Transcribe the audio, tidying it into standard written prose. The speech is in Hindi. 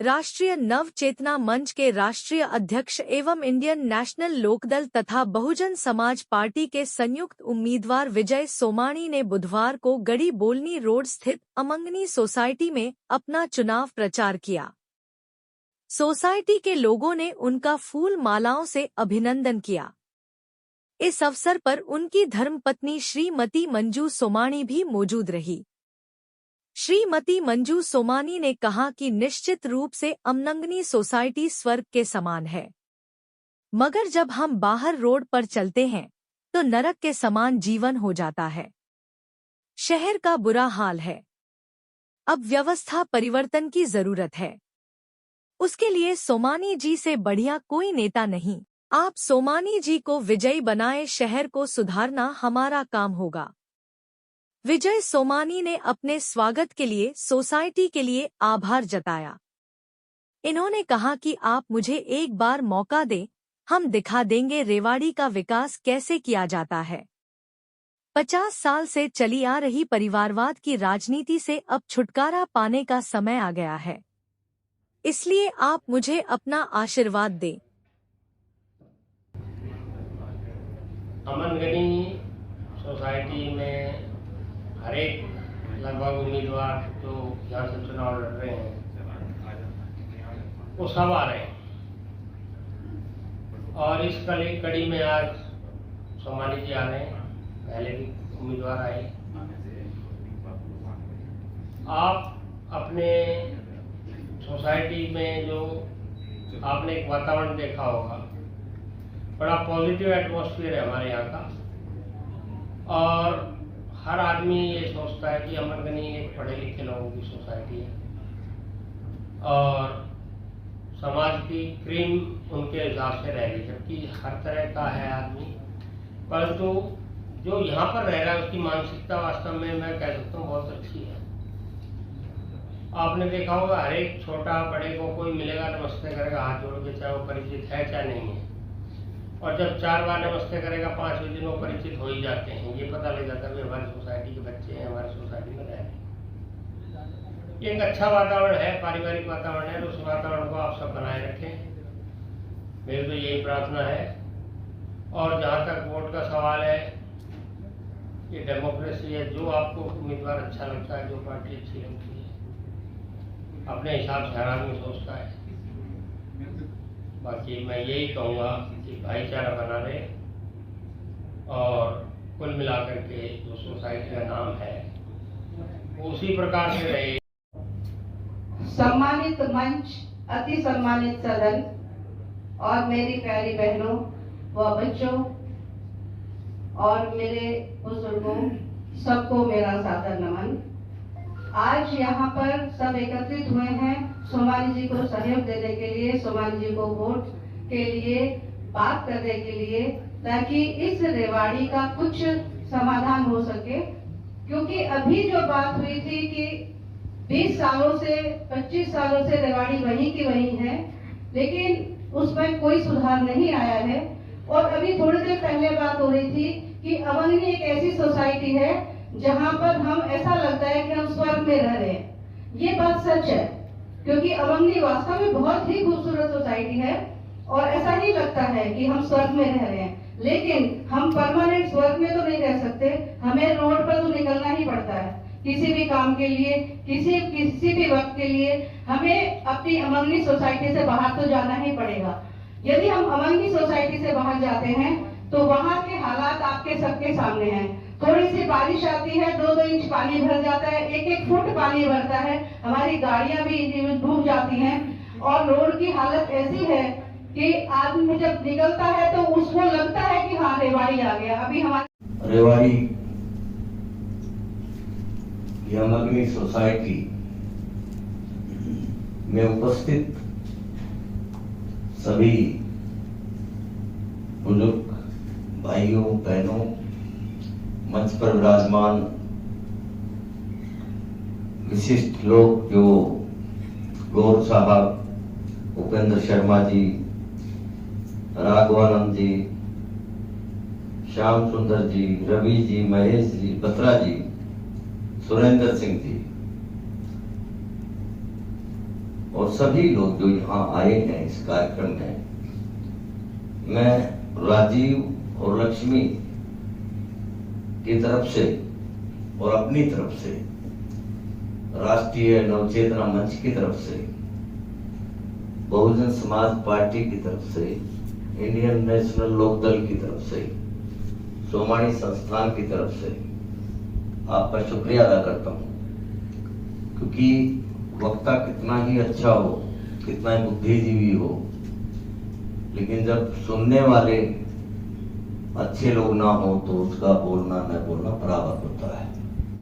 राष्ट्रीय नव चेतना मंच के राष्ट्रीय अध्यक्ष एवं इंडियन नेशनल लोकदल तथा बहुजन समाज पार्टी के संयुक्त उम्मीदवार विजय सोमानी ने बुधवार को गड़ी बोलनी रोड स्थित अमंगनी सोसाइटी में अपना चुनाव प्रचार किया। सोसाइटी के लोगों ने उनका फूल मालाओं से अभिनंदन किया। इस अवसर पर उनकी धर्मपत्नी श्रीमती मंजू सोमानी भी मौजूद रही। श्रीमती मंजू सोमानी ने कहा कि निश्चित रूप से अमंगनी सोसाइटी स्वर्ग के समान है, मगर जब हम बाहर रोड पर चलते हैं तो नरक के समान जीवन हो जाता है। शहर का बुरा हाल है। अब व्यवस्था परिवर्तन की जरूरत है। उसके लिए सोमानी जी से बढ़िया कोई नेता नहीं। आप सोमानी जी को विजयी बनाए, शहर को सुधारना हमारा काम होगा। विजय सोमानी ने अपने स्वागत के लिए सोसाइटी के लिए आभार जताया। इन्होंने कहा कि आप मुझे एक बार मौका दें, हम दिखा देंगे रेवाड़ी का विकास कैसे किया जाता है। 50 साल से चली आ रही परिवारवाद की राजनीति से अब छुटकारा पाने का समय आ गया है, इसलिए आप मुझे अपना आशीर्वाद दें। अमंगनी सोसाइटी में हर एक लगभग उम्मीदवार जो यहाँ से चुनाव लड़ रहे हैं वो सब आ रहे हैं, और इस कड़ी में आज सोमानी जी आ रहे हैं, पहले भी उम्मीदवार आए। आप अपने सोसाइटी में जो आपने एक वातावरण देखा होगा, बड़ा पॉजिटिव एटमॉस्फेयर है हमारे यहाँ का, और हर आदमी ये सोचता है कि अमंगनी एक पढ़े लिखे लोगों की सोसाइटी है और समाज की क्रीम उनके हिसाब से रहेगी, जबकि हर तरह का है आदमी। परंतु जो यहाँ पर रह रहा है उसकी मानसिकता वास्तव में मैं कह सकता हूँ बहुत अच्छी है। आपने देखा होगा हर एक छोटा बड़े को कोई मिलेगा नमस्ते करेगा हाथ जोड़ के, चाहे वो परिचित है चाहे नहीं है, और जब 4 बार नमस्ते करेगा 5वें दिन वो परिचित हो ही जाते हैं। ये पता लग जाता है कि हमारी सोसाइटी के बच्चे हैं, हमारी सोसाइटी में रह रहे हैं। ये एक अच्छा वातावरण है, पारिवारिक वातावरण है, तो उस वातावरण को आप सब बनाए रखें, मेरी तो यही प्रार्थना है। और जहाँ तक वोट का सवाल है, ये डेमोक्रेसी है, जो आपको उम्मीदवार अच्छा लगता है, जो पार्टी अच्छी लगती है, अपने हिसाब से हर आदमी सोचता है। बाकी मैं यही कहूँगा कि भाईचारा बना रहे और कुल मिलाकर के जो सोसाइटी का नाम है वो उसी प्रकार से रहे। सम्मानित मंच, अति सम्मानित सदन और मेरी प्यारी बहनों व बच्चों और मेरे बुजुर्गों, सबको मेरा सादर नमन। आज यहाँ पर सब एकत्रित हुए हैं सोमानी जी को सहयोग देने के लिए, सोमानी जी को वोट के लिए बात करने के लिए, ताकि इस रेवाड़ी का कुछ समाधान हो सके। क्योंकि अभी जो बात हुई थी कि 20 सालों से 25 सालों से रेवाड़ी वहीं की वहीं है, लेकिन उसमें कोई सुधार नहीं आया है। और अभी थोड़ी देर पहले बात हो रही थी कि अमंगनी एक ऐसी सोसाइटी है जहां पर हम ऐसा लगता है कि हम स्वर्ग में रह रहे हैं। ये बात सच है, क्योंकि अमंगनी वास्तव में बहुत ही खूबसूरत सोसाइटी है और ऐसा ही लगता है कि हम स्वर्ग में रह रहे हैं। लेकिन हम परमानेंट स्वर्ग में तो नहीं रह सकते, हमें रोड पर तो निकलना ही पड़ता है किसी भी काम के लिए, किसी भी वक्त के लिए हमें अपनी अमंगनी सोसाइटी से बाहर तो जाना ही पड़ेगा। यदि हम अमंगनी सोसाइटी से बाहर जाते हैं तो वहाँ के हालात आपके सबके सामने हैं। थोड़ी सी बारिश आती है, 2-2 इंच पानी भर जाता है, 1-1 फुट पानी भरता है, हमारी गाड़ियां भी डूब जाती हैं और रोड की हालत ऐसी है कि आदमी जब निकलता है तो उसको लगता है कि हाँ रेवाड़ी आ गया। अभी हमारी रेवाड़ी की अमंगनी सोसाइटी में उपस्थित सभी बुजुर्ग भाइयों बहनों, मंच पर विराजमान विशिष्ट लोग जो गौर साहब, उपेंद्र शर्मा जी, राघवानंद जी, श्याम सुंदर जी, रवि जी, महेश जी, बत्रा जी, सुरेंद्र सिंह जी और सभी लोग जो यहाँ आए हैं इस कार्यक्रम में, मैं राजीव और लक्ष्मी की तरफ से और अपनी तरफ से, राष्ट्रीय नवचेतना मंच की तरफ से, बहुजन समाज पार्टी की तरफ से, इंडियन नेशनल लोकदल की तरफ से, सोमानी संस्थान की तरफ से आपका शुक्रिया अदा करता हूं, क्योंकि वक्ता कितना ही अच्छा हो, कितना ही बुद्धिजीवी हो, लेकिन जब सुनने वाले अच्छे लोग ना हो तो उसका बोलना न बोलना बराबर होता है।